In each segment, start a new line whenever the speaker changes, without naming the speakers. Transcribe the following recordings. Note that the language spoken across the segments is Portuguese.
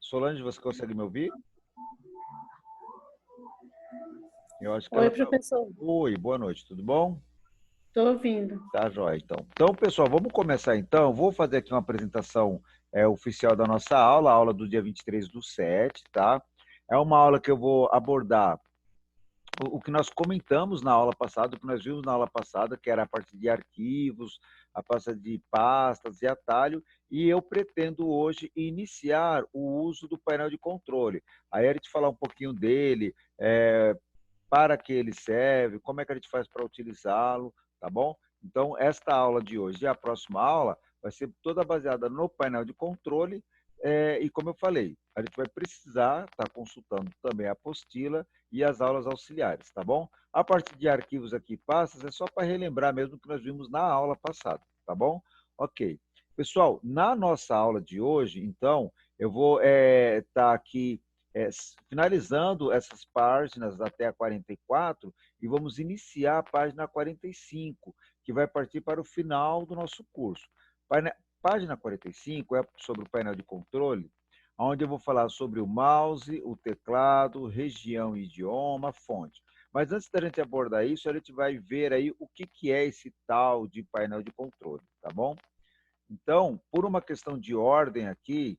Solange, você consegue me ouvir? Eu acho que
Oi,
ela...
professor.
Oi, boa noite, tudo bom?
Estou ouvindo.
Tá, joia, então. Então, pessoal, vamos começar então. Vou fazer aqui uma apresentação oficial da nossa aula, a aula do dia 23/7, tá? É uma aula que eu vou abordar o que nós comentamos na aula passada, o que nós vimos na aula passada, que era a parte de arquivos, a parte de pastas e atalho, e eu pretendo hoje iniciar o uso do painel de controle. Aí a gente falar um pouquinho dele, para que ele serve, como é que a gente faz para utilizá-lo, tá bom? Então, esta aula de hoje e a próxima aula vai ser toda baseada no painel de controle, e como eu falei, a gente vai precisar estar consultando também a apostila e as aulas auxiliares, tá bom? A parte de arquivos aqui, pastas, é só para relembrar mesmo o que nós vimos na aula passada, tá bom? Ok. Pessoal, na nossa aula de hoje, então, eu vou estar aqui finalizando essas páginas até a 44 e vamos iniciar a página 45, que vai partir para o final do nosso curso. Página 45 é sobre o painel de controle, onde eu vou falar sobre o mouse, o teclado, região e idioma, fonte. Mas antes da gente abordar isso, a gente vai ver aí o que é esse tal de painel de controle, tá bom? Então, por uma questão de ordem aqui,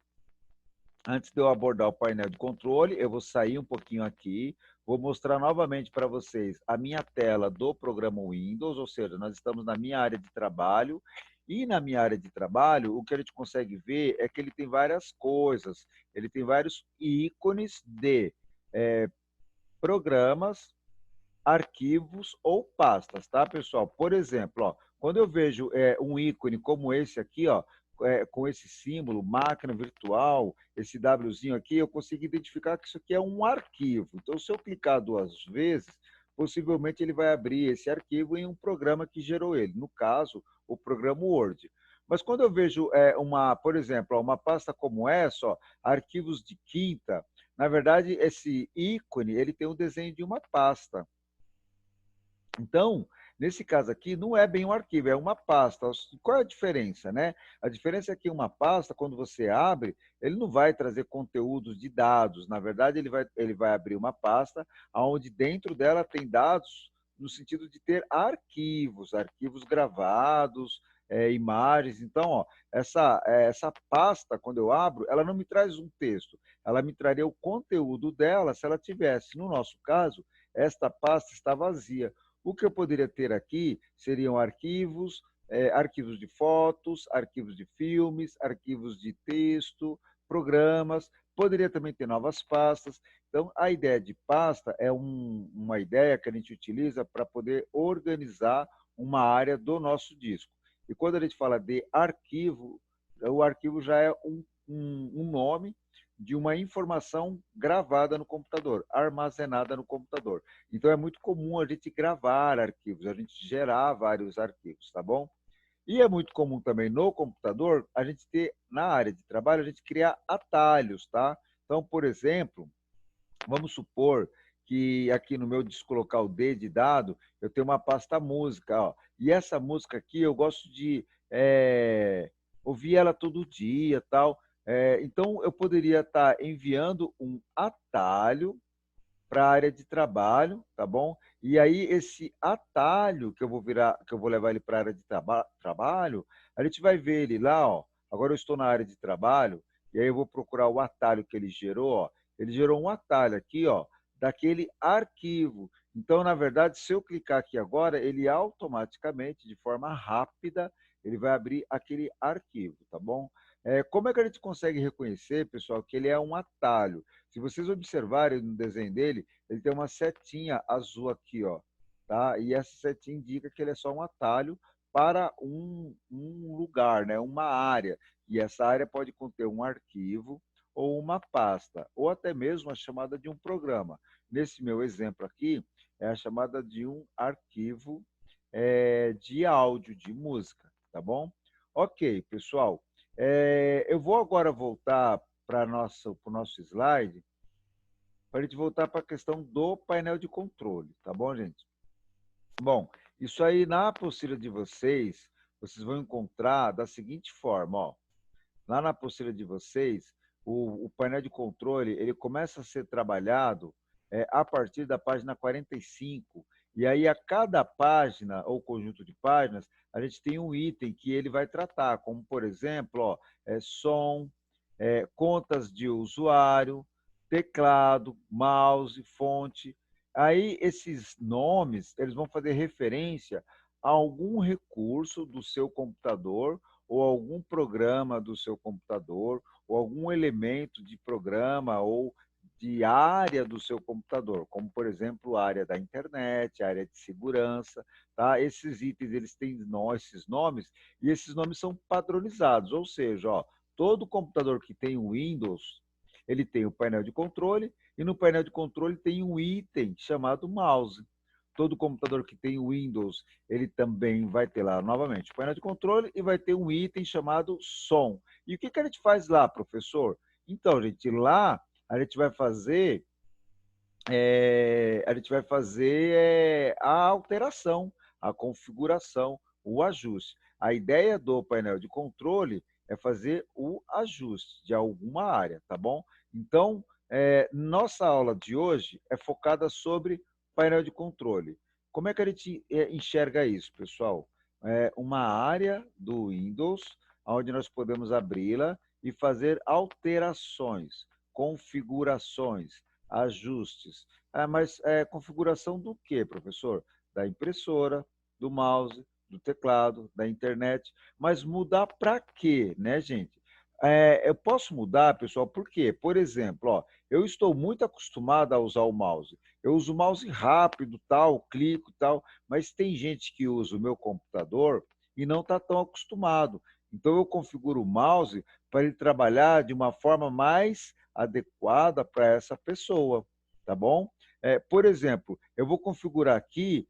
antes de eu abordar o painel de controle, eu vou sair um pouquinho aqui, vou mostrar novamente para vocês a minha tela do programa Windows, ou seja, nós estamos na minha área de trabalho, e na minha área de trabalho, o que a gente consegue ver é que ele tem várias coisas, ele tem vários ícones de programas, arquivos ou pastas, tá, pessoal? Por exemplo, ó, quando eu vejo um ícone como esse aqui, ó, com esse símbolo, máquina virtual, esse Wzinho aqui, eu consigo identificar que isso aqui é um arquivo. Então, se eu clicar duas vezes, possivelmente ele vai abrir esse arquivo em um programa que gerou ele, no caso, o programa Word. Mas quando eu vejo por exemplo, uma pasta como essa, ó, arquivos de quinta, na verdade, esse ícone ele tem um desenho de uma pasta. Então, nesse caso aqui, não é bem um arquivo, é uma pasta. Qual é a diferença, né? A diferença é que uma pasta, quando você abre, ele não vai trazer conteúdos de dados. Na verdade, ele vai abrir uma pasta onde dentro dela tem dados no sentido de ter arquivos, arquivos gravados, imagens. Então, ó, essa pasta, quando eu abro, ela não me traz um texto, ela me traria o conteúdo dela se ela tivesse. No nosso caso, esta pasta está vazia. O que eu poderia ter aqui seriam arquivos, arquivos de fotos, arquivos de filmes, arquivos de texto, programas, poderia também ter novas pastas. Então, a ideia de pasta é uma ideia que a gente utiliza para poder organizar uma área do nosso disco. E quando a gente fala de arquivo, o arquivo já é um nome de uma informação gravada no computador, armazenada no computador. Então, é muito comum a gente gravar arquivos, a gente gerar vários arquivos, tá bom? E é muito comum também no computador a gente ter, na área de trabalho, a gente criar atalhos, tá? Então, por exemplo, vamos supor que aqui no meu disco local D de dado, eu tenho uma pasta música, ó, e essa música aqui eu gosto de ouvir ela todo dia, tal. Então, eu poderia estar enviando um atalho para a área de trabalho, tá bom? E aí esse atalho que eu vou levar ele para a área de trabalho, a gente vai ver ele lá, ó. Agora eu estou na área de trabalho e aí eu vou procurar o atalho que ele gerou, ó. Ele gerou um atalho aqui, ó, daquele arquivo. Então, na verdade, se eu clicar aqui agora, ele automaticamente, de forma rápida, ele vai abrir aquele arquivo, tá bom? Como é que a gente consegue reconhecer, pessoal, que ele é um atalho? Se vocês observarem no desenho dele, ele tem uma setinha azul aqui, ó, tá? E essa setinha indica que ele é só um atalho para um lugar, né? Uma área. E essa área pode conter um arquivo ou uma pasta, ou até mesmo a chamada de um programa. Nesse meu exemplo aqui, é a chamada de um arquivo de áudio, de música, tá bom? Ok, pessoal. Eu vou agora voltar para o nosso slide, para a gente voltar para a questão do painel de controle, tá bom, gente? Bom, isso aí na apostila de vocês vão encontrar da seguinte forma, ó. Lá na apostila de vocês, o painel de controle ele começa a ser trabalhado a partir da página 45. E aí, a cada página ou conjunto de páginas, a gente tem um item que ele vai tratar, como, por exemplo, ó, som, contas de usuário, teclado, mouse, fonte. Aí, esses nomes, eles vão fazer referência a algum recurso do seu computador ou algum programa do seu computador ou algum elemento de programa ou de área do seu computador, como, por exemplo, a área da internet, a área de segurança. Tá? Esses itens eles têm esses nomes e esses nomes são padronizados, ou seja, ó, todo computador que tem o Windows, ele tem o painel de controle e no painel de controle tem um item chamado mouse. Todo computador que tem o Windows, ele também vai ter lá, novamente, o painel de controle e vai ter um item chamado som. E o que a gente faz lá, professor? Então, gente, lá a gente vai fazer a alteração, a configuração, o ajuste. A ideia do painel de controle é fazer o ajuste de alguma área, tá bom? Então, nossa aula de hoje é focada sobre painel de controle. Como é que a gente enxerga isso, pessoal? É uma área do Windows, onde nós podemos abri-la e fazer alterações, configurações, ajustes. Mas configuração do quê, professor? Da impressora, do mouse, do teclado, da internet. Mas mudar para quê, né, gente? Eu posso mudar, pessoal, por quê? Por exemplo, ó, eu estou muito acostumado a usar o mouse. Eu uso o mouse rápido, tal, clico, tal, mas tem gente que usa o meu computador e não está tão acostumado. Então, eu configuro o mouse para ele trabalhar de uma forma mais adequada para essa pessoa, tá bom? Por exemplo, eu vou configurar aqui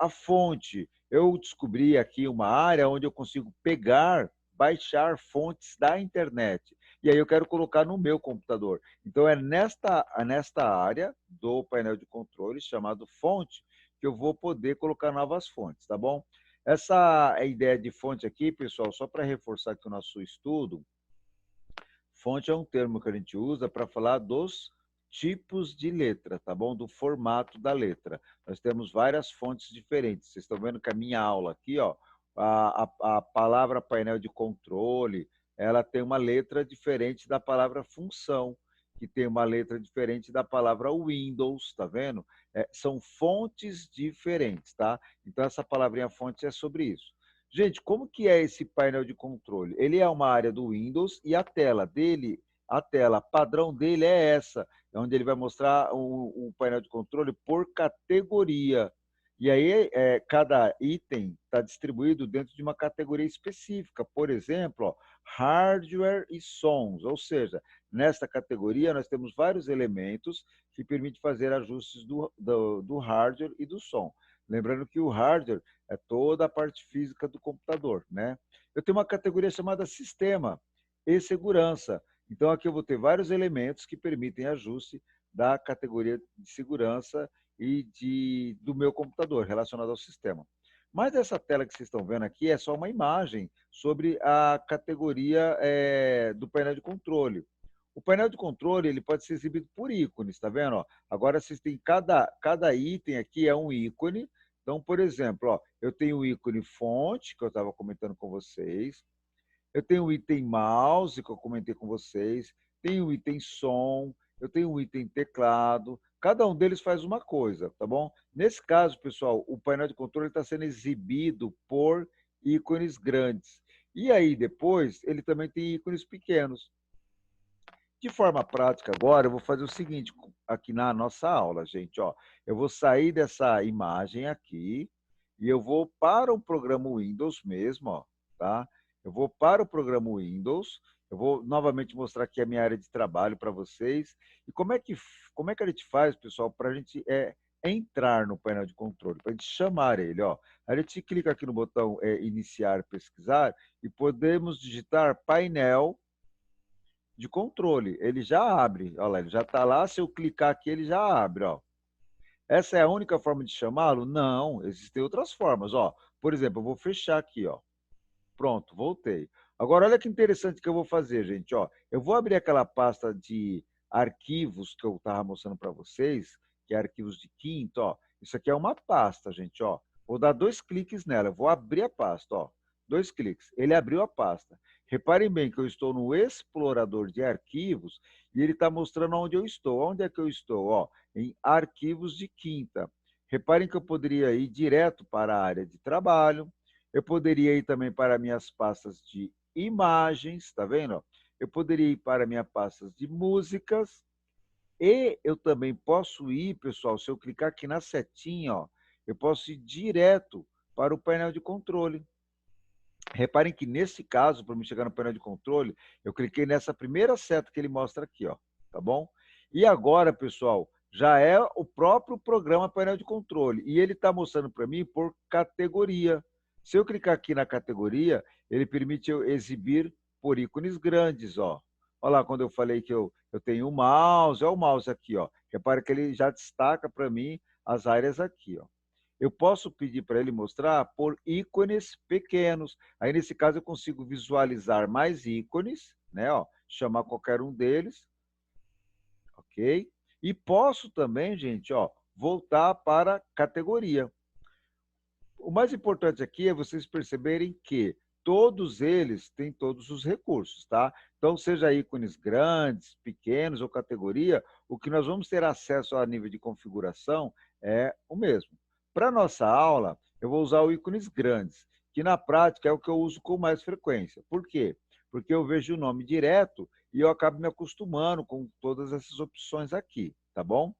a fonte. Eu descobri aqui uma área onde eu consigo pegar, baixar fontes da internet. E aí eu quero colocar no meu computador. Então, é nesta área do painel de controle, chamado fonte, que eu vou poder colocar novas fontes, tá bom? Essa ideia de fonte aqui, pessoal, só para reforçar aqui o nosso estudo, fonte é um termo que a gente usa para falar dos tipos de letra, tá bom? Do formato da letra. Nós temos várias fontes diferentes. Vocês estão vendo que a minha aula aqui, ó, a palavra painel de controle, ela tem uma letra diferente da palavra função, que tem uma letra diferente da palavra Windows, tá vendo? São fontes diferentes, tá? Então, essa palavrinha fonte é sobre isso. Gente, como que é esse painel de controle? Ele é uma área do Windows e a tela dele, a tela padrão dele é essa, é onde ele vai mostrar o painel de controle por categoria. E aí, cada item está distribuído dentro de uma categoria específica. Por exemplo, ó, hardware e sons. Ou seja, nesta categoria nós temos vários elementos que permitem fazer ajustes do hardware e do som. Lembrando que o hardware é toda a parte física do computador, né? Eu tenho uma categoria chamada sistema e segurança. Então, aqui eu vou ter vários elementos que permitem ajuste da categoria de segurança e do meu computador relacionado ao sistema. Mas essa tela que vocês estão vendo aqui é só uma imagem sobre a categoria do painel de controle. O painel de controle ele pode ser exibido por ícones, tá vendo? Ó, agora vocês têm cada item aqui é um ícone. Então, por exemplo, ó, eu tenho o ícone fonte, que eu estava comentando com vocês. Eu tenho o item mouse, que eu comentei com vocês. Tenho o item som. Eu tenho o item teclado. Cada um deles faz uma coisa, tá bom? Nesse caso, pessoal, o painel de controle está sendo exibido por ícones grandes. E aí, depois, ele também tem ícones pequenos. De forma prática agora, eu vou fazer o seguinte aqui na nossa aula, gente. Ó, eu vou sair dessa imagem aqui e eu vou para o programa Windows mesmo, ó, tá? Eu vou para o programa Windows, eu vou novamente mostrar aqui a minha área de trabalho para vocês. E como é que a gente faz, pessoal, para a gente entrar no painel de controle, para a gente chamar ele, ó. A gente clica aqui no botão iniciar pesquisar e podemos digitar painel de controle. Ele já abre, olha lá, ele já está lá, se eu clicar aqui, ele já abre, ó. Essa é a única forma de chamá-lo? Não, existem outras formas, ó. Por exemplo, eu vou fechar aqui, ó. Pronto, voltei. Agora, olha que interessante que eu vou fazer, gente. Ó, eu vou abrir aquela pasta de arquivos que eu estava mostrando para vocês, que é arquivos de quinto. Ó. Isso aqui é uma pasta, gente. Ó. Vou dar 2 cliques nela. Eu vou abrir a pasta. Ó. 2 cliques. Ele abriu a pasta. Reparem bem que eu estou no explorador de arquivos e ele está mostrando onde eu estou. Onde é que eu estou? Ó, em arquivos de quinta. Reparem que eu poderia ir direto para a área de trabalho. Eu poderia ir também para minhas pastas de imagens, tá vendo? Eu poderia ir para minha pasta de músicas e eu também posso ir, pessoal, se eu clicar aqui na setinha, ó, eu posso ir direto para o painel de controle. Reparem que nesse caso, para me chegar no painel de controle, eu cliquei nessa primeira seta que ele mostra aqui, ó, tá bom? E agora, pessoal, já é o próprio programa painel de controle e ele está mostrando para mim por categoria. Se eu clicar aqui na categoria, ele permite eu exibir por ícones grandes, ó. Olha lá, quando eu falei que eu tenho o mouse, olha o mouse aqui, ó. Repara que ele já destaca para mim as áreas aqui, ó. Eu posso pedir para ele mostrar por ícones pequenos. Aí, nesse caso, eu consigo visualizar mais ícones, né? Ó, chamar qualquer um deles, ok? E posso também, gente, ó, voltar para a categoria. O mais importante aqui é vocês perceberem que todos eles têm todos os recursos, tá? Então, seja ícones grandes, pequenos ou categoria, o que nós vamos ter acesso a nível de configuração é o mesmo. Para nossa aula, eu vou usar o ícones grandes, que na prática é o que eu uso com mais frequência. Por quê? Porque eu vejo o nome direto e eu acabo me acostumando com todas essas opções aqui, tá bom?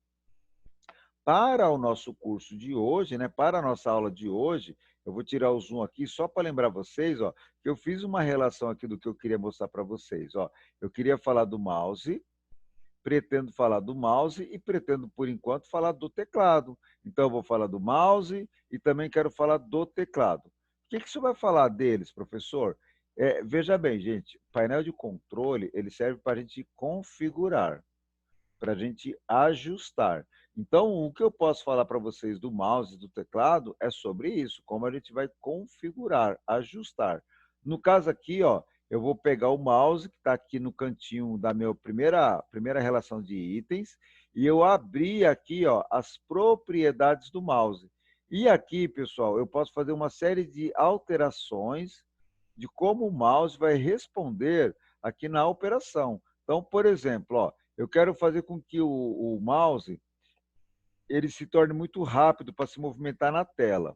Para o nosso curso de hoje, né, para a nossa aula de hoje, eu vou tirar o zoom aqui só para lembrar vocês, ó, que eu fiz uma relação aqui do que eu queria mostrar para vocês. Ó. Eu queria falar do mouse, pretendo falar do mouse e pretendo, por enquanto, falar do teclado. Então, eu vou falar do mouse e também quero falar do teclado. O que, que você vai falar deles, professor? Veja bem, gente, painel de controle, ele serve para a gente configurar, para a gente ajustar. Então, o que eu posso falar para vocês do mouse e do teclado é sobre isso, como a gente vai configurar, ajustar. No caso aqui, ó, eu vou pegar o mouse que está aqui no cantinho da minha primeira relação de itens e eu abri aqui, ó, as propriedades do mouse. E aqui, pessoal, eu posso fazer uma série de alterações de como o mouse vai responder aqui na operação. Então, por exemplo, ó, eu quero fazer com que o mouse ele se torne muito rápido para se movimentar na tela.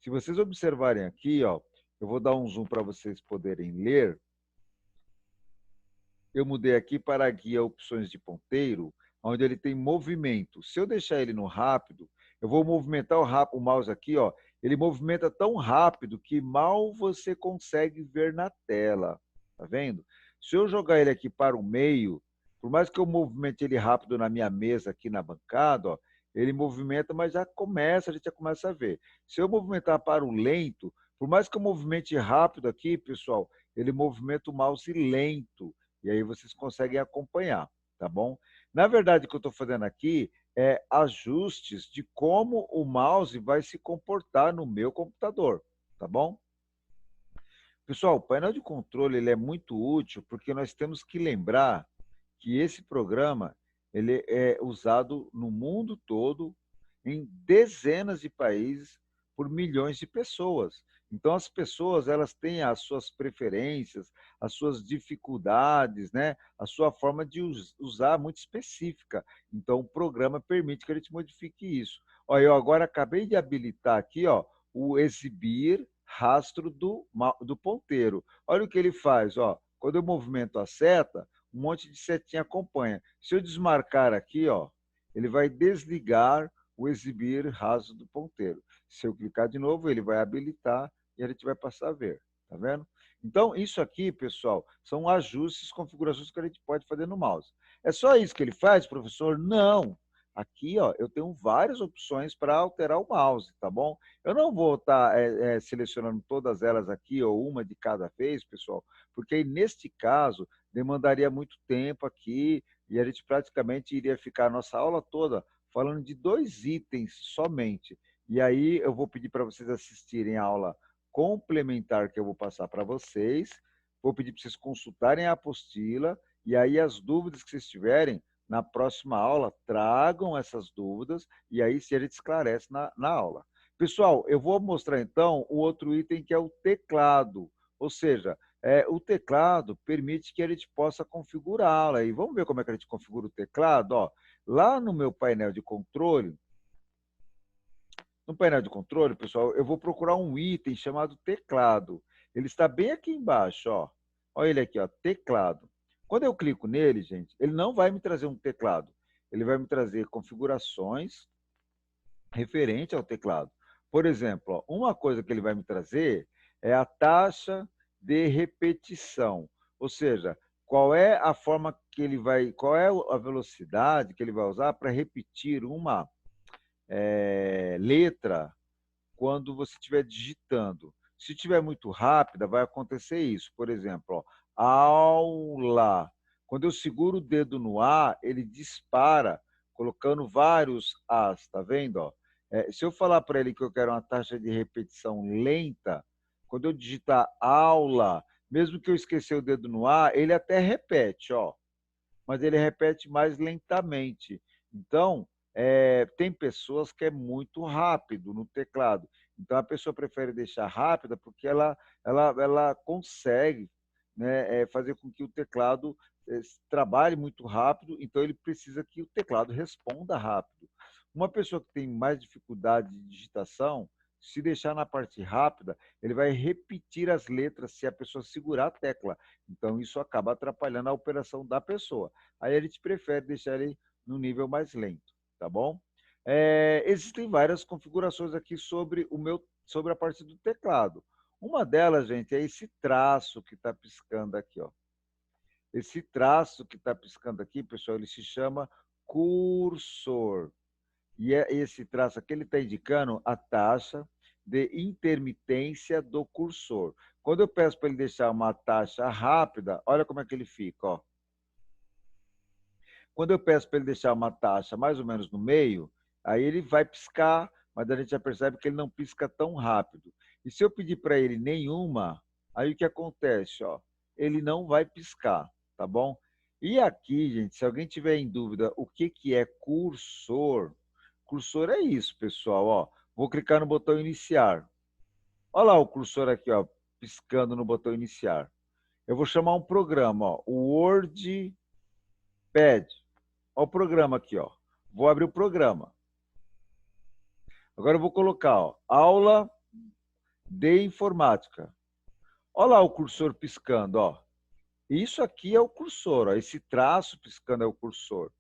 Se vocês observarem aqui, ó, eu vou dar um zoom para vocês poderem ler. Eu mudei aqui para a guia opções de ponteiro, onde ele tem movimento. Se eu deixar ele no rápido, eu vou movimentar o mouse aqui, ó, ele movimenta tão rápido que mal você consegue ver na tela. Tá vendo? Se eu jogar ele aqui para o meio, por mais que eu movimente ele rápido na minha mesa aqui na bancada, ó, ele movimenta, mas a gente já começa a ver. Se eu movimentar para o lento, por mais que eu movimente rápido aqui, pessoal, ele movimenta o mouse lento. E aí vocês conseguem acompanhar, tá bom? Na verdade, o que eu estou fazendo aqui é ajustes de como o mouse vai se comportar no meu computador, tá bom? Pessoal, o painel de controle ele é muito útil porque nós temos que lembrar que esse programa ele é usado no mundo todo, em dezenas de países, por milhões de pessoas. Então, as pessoas elas têm as suas preferências, as suas dificuldades, né? A sua forma de usar muito específica. Então, o programa permite que a gente modifique isso. Ó, eu agora acabei de habilitar aqui, ó, o exibir rastro do ponteiro. Olha o que ele faz, ó. Quando eu movimento a seta, um monte de setinha acompanha. Se eu desmarcar aqui, ó, ele vai desligar o exibir raso do ponteiro. Se eu clicar de novo, ele vai habilitar e a gente vai passar a ver. Tá vendo? Então, isso aqui, pessoal, são ajustes, configurações que a gente pode fazer no mouse. É só isso que ele faz, professor? Não. Aqui, ó, eu tenho várias opções para alterar o mouse, tá bom? Eu não vou estar selecionando todas elas aqui, ou uma de cada vez, pessoal, porque aí, neste caso, demandaria muito tempo aqui e a gente praticamente iria ficar a nossa aula toda falando de 2 itens somente. E aí eu vou pedir para vocês assistirem a aula complementar que eu vou passar para vocês, Vou pedir para vocês consultarem a apostila e aí as dúvidas que vocês tiverem, na próxima aula, tragam essas dúvidas e aí se a gente esclarece na aula. Pessoal, eu vou mostrar então o outro item que é o teclado. Ou seja, o teclado permite que a gente possa configurá-la. E vamos ver como é que a gente configura o teclado? Ó, lá no meu painel de controle, no painel de controle, pessoal, eu vou procurar um item chamado teclado. Ele está bem aqui embaixo, ó. Olha ele aqui, ó, teclado. Quando eu clico nele, gente, ele não vai me trazer um teclado. Ele vai me trazer configurações referente ao teclado. Por exemplo, ó, uma coisa que ele vai me trazer é a taxa de repetição. Ou seja, qual é a forma que ele vai, qual é a velocidade que ele vai usar para repetir uma letra quando você estiver digitando. Se estiver muito rápida, vai acontecer isso. Por exemplo, ó, aula. Quando eu seguro o dedo no A, ele dispara, colocando vários As, tá vendo? Ó? Se eu falar para ele que eu quero uma taxa de repetição lenta, quando eu digitar aula, mesmo que eu esquecer o dedo no A, ele até repete, ó, mas ele repete mais lentamente. Então, tem pessoas que é muito rápido no teclado. Então, a pessoa prefere deixar rápida porque ela consegue, né, fazer com que o teclado trabalhe muito rápido, então ele precisa que o teclado responda rápido. Uma pessoa que tem mais dificuldade de digitação, se deixar na parte rápida, ele vai repetir as letras se a pessoa segurar a tecla. Então, isso acaba atrapalhando a operação da pessoa. Aí a gente prefere deixar ele no nível mais lento, tá bom? Existem várias configurações aqui sobre a parte do teclado. Uma delas, gente, é esse traço que está piscando aqui, ó. Esse traço que está piscando aqui, pessoal, ele se chama cursor. E esse traço aqui, ele está indicando a taxa de intermitência do cursor. Quando eu peço para ele deixar uma taxa rápida, olha como é que ele fica, ó. Quando eu peço para ele deixar uma taxa mais ou menos no meio, aí ele vai piscar, mas a gente já percebe que ele não pisca tão rápido. E se eu pedir para ele nenhuma, aí o que acontece? Ó, ele não vai piscar, tá bom? E aqui, gente, se alguém tiver em dúvida o que é cursor, cursor é isso, pessoal. Ó, vou clicar no botão iniciar. Olha lá o cursor aqui, ó, piscando no botão iniciar. Eu vou chamar um programa, ó, o WordPad. Olha o programa aqui, ó. Vou abrir o programa. Agora eu vou colocar, ó, aula de informática. Olha lá o cursor piscando, ó. Isso aqui é o cursor, ó. Esse traço piscando é o cursor.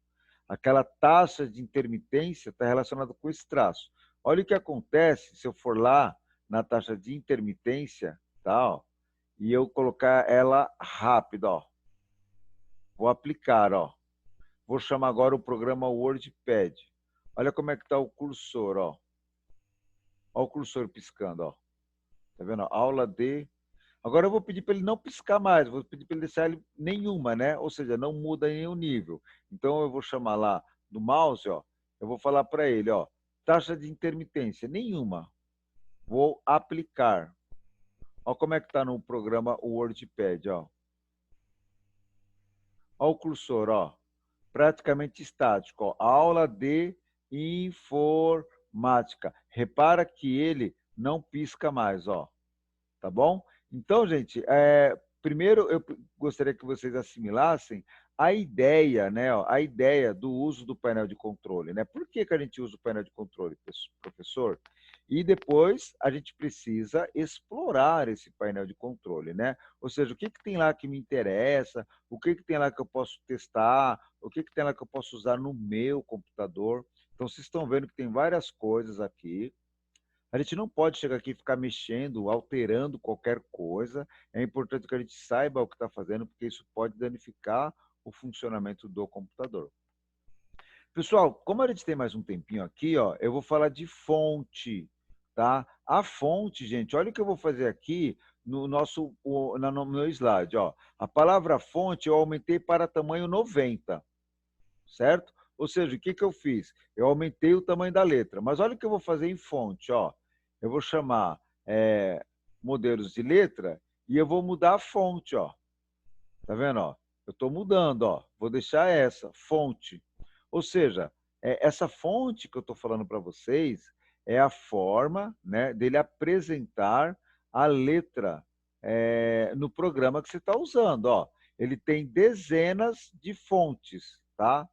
Aquela taxa de intermitência está relacionada com esse traço. Olha o que acontece se eu for lá na taxa de intermitência, tá, ó, e eu colocar ela rápida, ó. Vou aplicar, ó. Vou chamar agora o programa WordPad. Olha como é que está o cursor, ó. Olha o cursor piscando, ó. Tá vendo? Aula de... Agora eu vou pedir para ele não piscar mais, vou pedir para ele deixar ele nenhuma, né? Ou seja, não muda nenhum nível. Então eu vou chamar lá do mouse, ó. Eu vou falar para ele, ó, taxa de intermitência, nenhuma. Vou aplicar. Olha como é que está no programa o WordPad, ó. Olha o cursor, ó. Praticamente estático, ó. Aula de informática. Repara que ele não pisca mais, ó. Tá bom? Então, gente, primeiro eu gostaria que vocês assimilassem a ideia, né, ó, a ideia do uso do painel de controle, né? Por que que a gente usa o painel de controle, professor? E depois a gente precisa explorar esse painel de controle, né? Ou seja, o que que tem lá que me interessa, o que que tem lá que eu posso testar, o que que tem lá que eu posso usar no meu computador. Então, vocês estão vendo que tem várias coisas aqui. A gente não pode chegar aqui e ficar mexendo, alterando qualquer coisa. É importante que a gente saiba o que está fazendo, porque isso pode danificar o funcionamento do computador. Pessoal, como a gente tem mais um tempinho aqui, ó, eu vou falar de fonte, tá? A fonte, gente, olha o que eu vou fazer aqui no meu slide, ó. A palavra fonte eu aumentei para tamanho 90, certo? Ou seja, o que que eu fiz? Eu aumentei o tamanho da letra, mas olha o que eu vou fazer em fonte, ó. Eu vou chamar modelos de letra e eu vou mudar a fonte, ó. Tá vendo, ó? Eu estou mudando, ó. Vou deixar essa fonte. Ou seja, essa fonte que eu estou falando para vocês é a forma, né, dele apresentar a letra no programa que você está usando, ó. Ele tem dezenas de fontes, tá?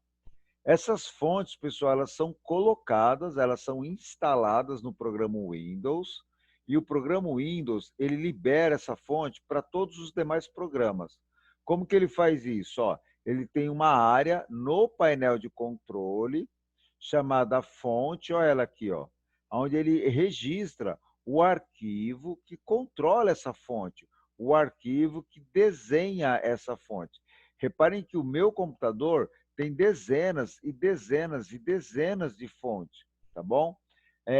Essas fontes, pessoal, elas são colocadas, elas são instaladas no programa Windows, e o programa Windows, ele libera essa fonte para todos os demais programas. Como que ele faz isso? Ó, ele tem uma área no painel de controle chamada fonte, olha ela aqui, ó, onde ele registra o arquivo que controla essa fonte, o arquivo que desenha essa fonte. Reparem que o meu computador tem dezenas e dezenas e dezenas de fontes, tá bom?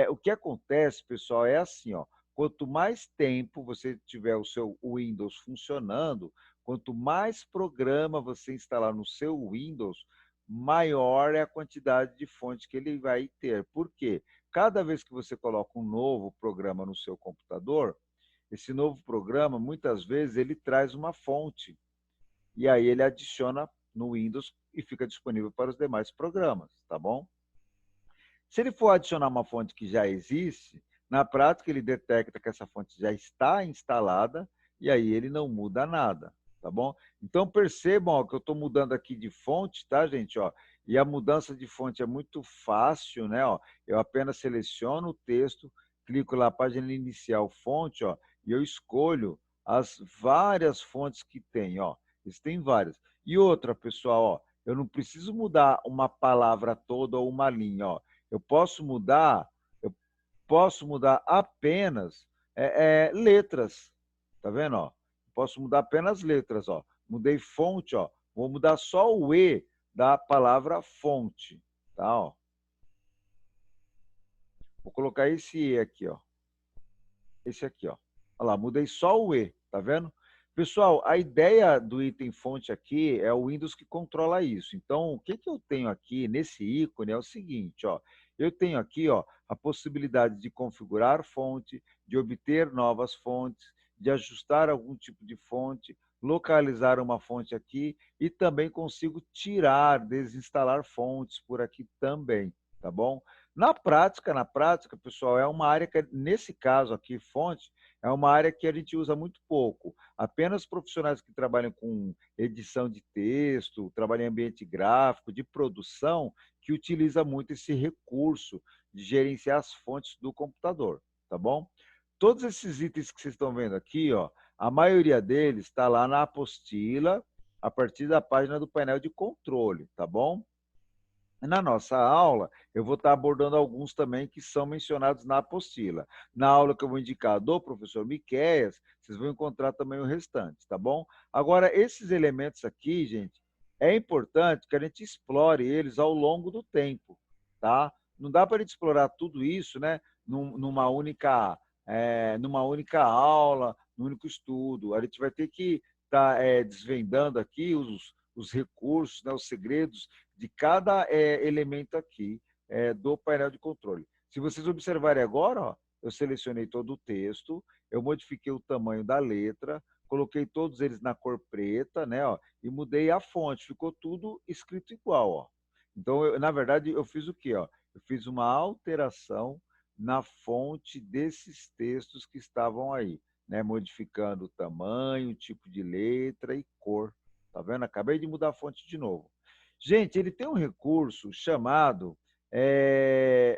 O que acontece, pessoal, é assim, ó, quanto mais tempo você tiver o seu Windows funcionando, quanto mais programa você instalar no seu Windows, maior é a quantidade de fontes que ele vai ter. Por quê? Cada vez que você coloca um novo programa no seu computador, esse novo programa, muitas vezes, ele traz uma fonte e aí ele adiciona no Windows e fica disponível para os demais programas, tá bom? Se ele for adicionar uma fonte que já existe, na prática ele detecta que essa fonte já está instalada e aí ele não muda nada, tá bom? Então percebam ó, que eu estou mudando aqui de fonte, tá, gente? Ó, e a mudança de fonte é muito fácil, né? Ó, eu apenas seleciono o texto, clico lá, página inicial, fonte, ó, e eu escolho as várias fontes que tem, ó. Existem várias. E outra, pessoal, ó, eu não preciso mudar uma palavra toda ou uma linha, ó. Eu posso mudar apenas letras, tá vendo? Ó? Posso mudar apenas letras, ó. Mudei fonte, ó. Vou mudar só o E da palavra fonte, tá? Ó. Vou colocar esse E aqui, ó. Esse aqui, ó. Olha lá, mudei só o E, tá vendo? Pessoal, a ideia do item fonte aqui é o Windows que controla isso. Então, o que eu tenho aqui nesse ícone é o seguinte, ó. Eu tenho aqui, ó, a possibilidade de configurar fonte, de obter novas fontes, de ajustar algum tipo de fonte, localizar uma fonte aqui e também consigo tirar, desinstalar fontes por aqui também, tá bom? Na prática, pessoal, é uma área que, nesse caso aqui, fonte, é uma área que a gente usa muito pouco. Apenas profissionais que trabalham com edição de texto, trabalham em ambiente gráfico, de produção, que utiliza muito esse recurso de gerenciar as fontes do computador, tá bom? Todos esses itens que vocês estão vendo aqui, ó, a maioria deles está lá na apostila, a partir da página do painel de controle, tá bom? Na nossa aula, eu vou estar abordando alguns também que são mencionados na apostila. Na aula que eu vou indicar do professor Miqueias, vocês vão encontrar também o restante, tá bom? Agora, esses elementos aqui, gente, é importante que a gente explore eles ao longo do tempo, tá? Não dá para a gente explorar tudo isso, né, numa única aula, num único estudo. A gente vai ter que estar desvendando aqui os recursos, né, os segredos de cada elemento aqui do painel de controle. Se vocês observarem agora, ó, eu selecionei todo o texto, eu modifiquei o tamanho da letra, coloquei todos eles na cor preta, né, ó, e mudei a fonte, ficou tudo escrito igual. Ó. Então, na verdade, eu fiz o quê? Ó? Eu fiz uma alteração na fonte desses textos que estavam aí, né, modificando o tamanho, o tipo de letra e cor. Tá vendo? Acabei de mudar a fonte de novo. Gente, ele tem um recurso chamado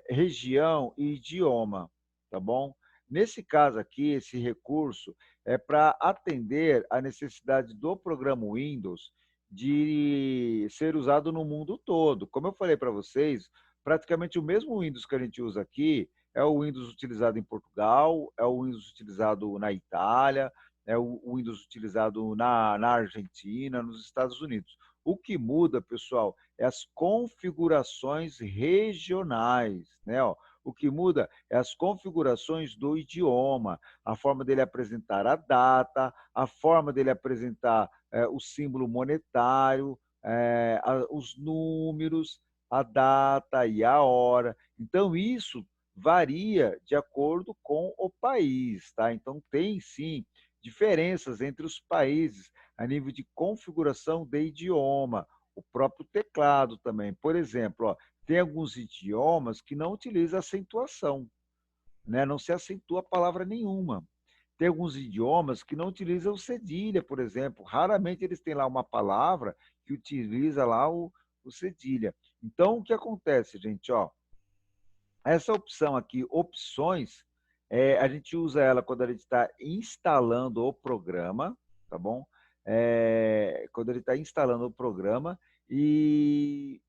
região e idioma, tá bom? Nesse caso aqui, esse recurso é para atender a necessidade do programa Windows de ser usado no mundo todo. Como eu falei para vocês, praticamente o mesmo Windows que a gente usa aqui é o Windows utilizado em Portugal, é o Windows utilizado na Itália, é o Windows utilizado na Argentina, nos Estados Unidos. O que muda, pessoal, é as configurações regionais, né? Ó, o que muda é as configurações do idioma, a forma dele apresentar a data, a forma dele apresentar o símbolo monetário, os números, a data e a hora. Então, isso varia de acordo com o país, tá? Então, tem sim diferenças entre os países a nível de configuração de idioma, o próprio teclado também. Por exemplo, ó, tem alguns idiomas que não utilizam acentuação, né? Não se acentua palavra nenhuma. Tem alguns idiomas que não utilizam cedilha, por exemplo. Raramente eles têm lá uma palavra que utiliza lá o cedilha. Então, o que acontece, gente? Ó, essa opção aqui, opções, a gente usa ela quando a gente está instalando o programa, tá bom? Quando ele está instalando o programa e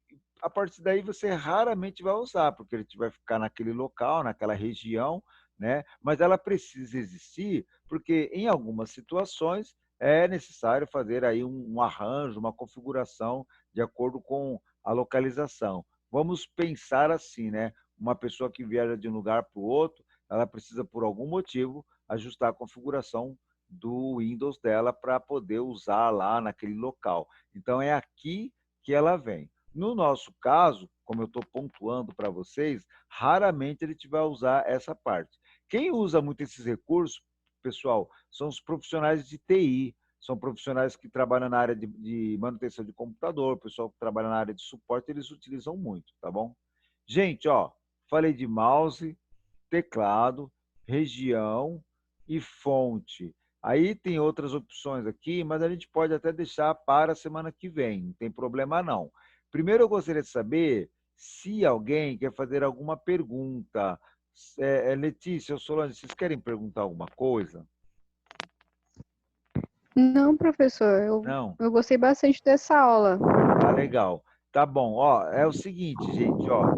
a partir daí você raramente vai usar, porque ele vai ficar naquele local, naquela região, né? Mas ela precisa existir porque em algumas situações é necessário fazer aí um arranjo, uma configuração de acordo com a localização. Vamos pensar assim, né? Uma pessoa que viaja de um lugar para o outro, ela precisa, por algum motivo, ajustar a configuração do Windows dela para poder usar lá naquele local. Então, é aqui que ela vem. No nosso caso, como eu estou pontuando para vocês, raramente ele vai usar essa parte. Quem usa muito esses recursos, pessoal, são os profissionais de TI, são profissionais que trabalham na área de manutenção de computador, o pessoal que trabalha na área de suporte, eles utilizam muito, tá bom? Gente, ó, falei de mouse, teclado, região e fonte. Aí tem outras opções aqui, mas a gente pode até deixar para a semana que vem, não tem problema não. Primeiro eu gostaria de saber se alguém quer fazer alguma pergunta. Letícia ou Solange, vocês querem perguntar alguma coisa?
Não, professor, eu,
Não?
eu gostei bastante dessa aula.
Ah, legal. Tá bom. Ó, é o seguinte, gente, ó,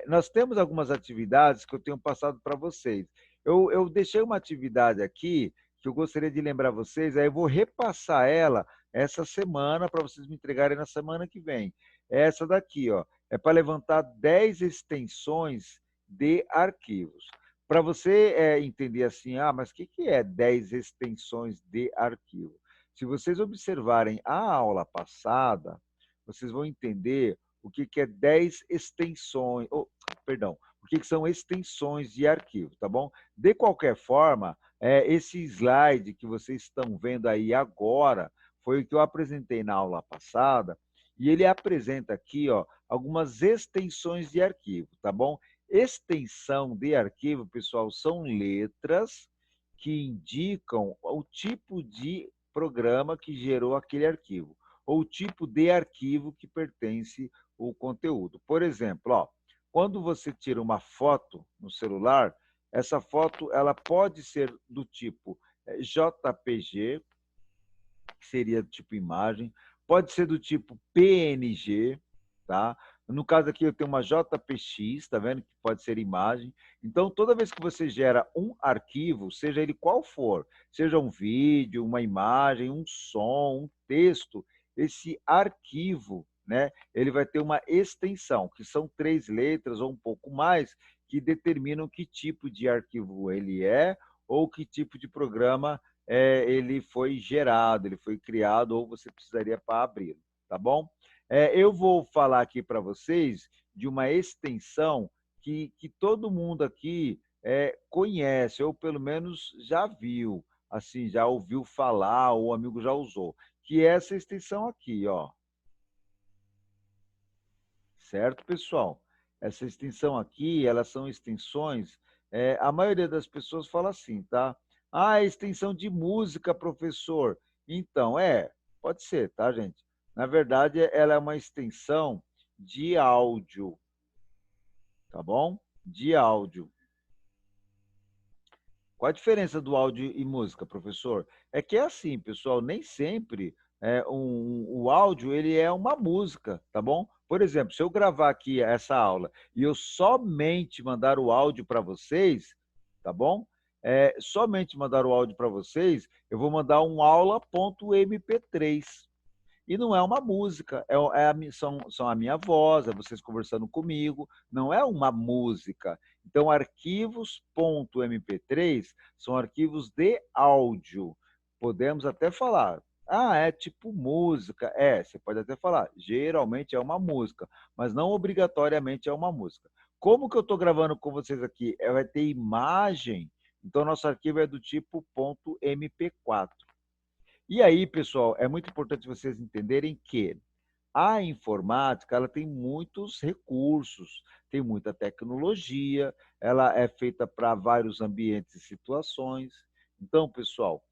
nós temos algumas atividades que eu tenho passado para vocês. Eu deixei uma atividade aqui que eu gostaria de lembrar vocês, aí eu vou repassar ela essa semana para vocês me entregarem na semana que vem. É essa daqui, ó, é para levantar 10 extensões de arquivos. Para você entender assim, ah, mas o que, que é 10 extensões de arquivo? Se vocês observarem a aula passada, vocês vão entender o que é 10 extensões, perdão, o que são extensões de arquivo, tá bom? De qualquer forma, esse slide que vocês estão vendo aí agora foi o que eu apresentei na aula passada, e ele apresenta aqui, ó, algumas extensões de arquivo, tá bom? Extensão de arquivo, pessoal, são letras que indicam o tipo de programa que gerou aquele arquivo, ou o tipo de arquivo que pertence o conteúdo. Por exemplo, ó, quando você tira uma foto no celular, essa foto ela pode ser do tipo JPG, que seria do tipo imagem, pode ser do tipo PNG, tá? No caso aqui eu tenho uma JPX, tá vendo? Que pode ser imagem. Então, toda vez que você gera um arquivo, seja ele qual for, seja um vídeo, uma imagem, um som, um texto, esse arquivo, né, ele vai ter uma extensão, que são 3 letras ou um pouco mais, que determinam que tipo de arquivo ele é ou que tipo de programa ele foi gerado, ele foi criado ou você precisaria para abri-lo, tá bom? Eu vou falar aqui para vocês de uma extensão que todo mundo aqui conhece, ou pelo menos já viu, assim, já ouviu falar, ou o amigo já usou, que é essa extensão aqui, ó. Certo, pessoal? Essa extensão aqui, elas são extensões, a maioria das pessoas fala assim, tá? Ah, extensão de música, professor. Então, pode ser, tá, gente? Na verdade, ela é uma extensão de áudio, tá bom? De áudio. Qual a diferença do áudio e música, professor? É que é assim, pessoal, nem sempre o áudio ele é uma música, tá bom? Por exemplo, se eu gravar aqui essa aula e eu somente mandar o áudio para vocês, tá bom? Somente mandar o áudio para vocês, eu vou mandar um aula.mp3. E não é uma música, são a minha voz, é vocês conversando comigo, não é uma música. Então, arquivos.mp3 são arquivos de áudio. Podemos até falar, é tipo música. Você pode até falar, geralmente é uma música, mas não obrigatoriamente é uma música. Como que eu estou gravando com vocês aqui? Vai ter imagem, Então, nosso arquivo é do tipo .mp4. E aí, pessoal, é muito importante vocês entenderem que a informática ela tem muitos recursos, tem muita tecnologia, ela é feita para vários ambientes e situações. Então, pessoal,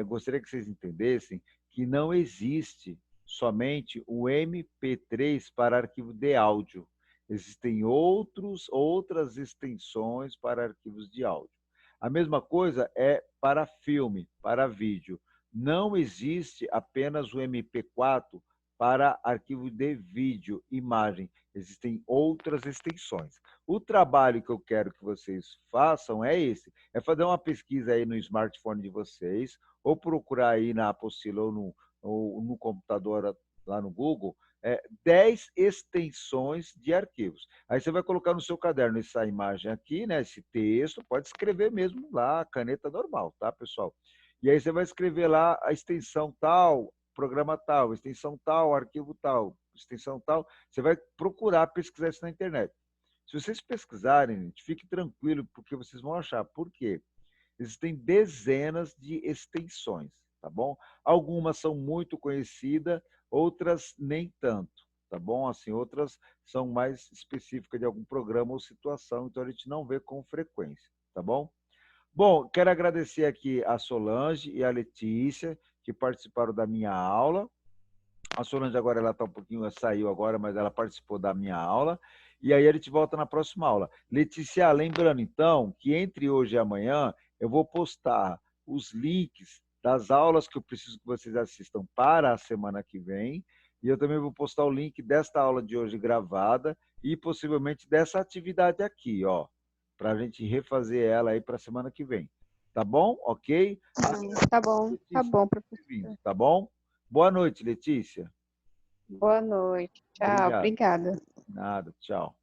gostaria que vocês entendessem que não existe somente o MP3 para arquivo de áudio. Existem outras extensões para arquivos de áudio. A mesma coisa é para filme, para vídeo. Não existe apenas o MP4 para arquivo de vídeo, imagem. Existem outras extensões. O trabalho que eu quero que vocês façam é esse, é fazer uma pesquisa aí no smartphone de vocês, ou procurar aí na apostila ou no computador lá no Google, 10 extensões de arquivos. Aí você vai colocar no seu caderno essa imagem aqui, né, esse texto, pode escrever mesmo lá, caneta normal, tá, pessoal? E aí você vai escrever lá a extensão tal, programa tal, extensão tal, arquivo tal, extensão tal. Você vai procurar pesquisar isso na internet. Se vocês pesquisarem, gente, fique tranquilo, porque vocês vão achar. Por quê? Existem dezenas de extensões, tá bom? Algumas são muito conhecidas, outras nem tanto, tá bom? Assim, outras são mais específicas de algum programa ou situação, então a gente não vê com frequência, tá bom? Bom, quero agradecer aqui a Solange e a Letícia, que participaram da minha aula. A Solange agora ela está um pouquinho, ela saiu agora, mas ela participou da minha aula. E aí a gente volta na próxima aula. Letícia, lembrando então que entre hoje e amanhã eu vou postar os links das aulas que eu preciso que vocês assistam para a semana que vem. E eu também vou postar o link desta aula de hoje gravada e possivelmente dessa atividade aqui, ó, para a gente refazer ela aí para a semana que vem. Tá bom? Ok?
Tá bom,
Bem-vindo,
professor.
tá bom? Boa noite, Letícia.
Boa noite. Tchau,
Obrigado.
obrigada.
Nada, tchau.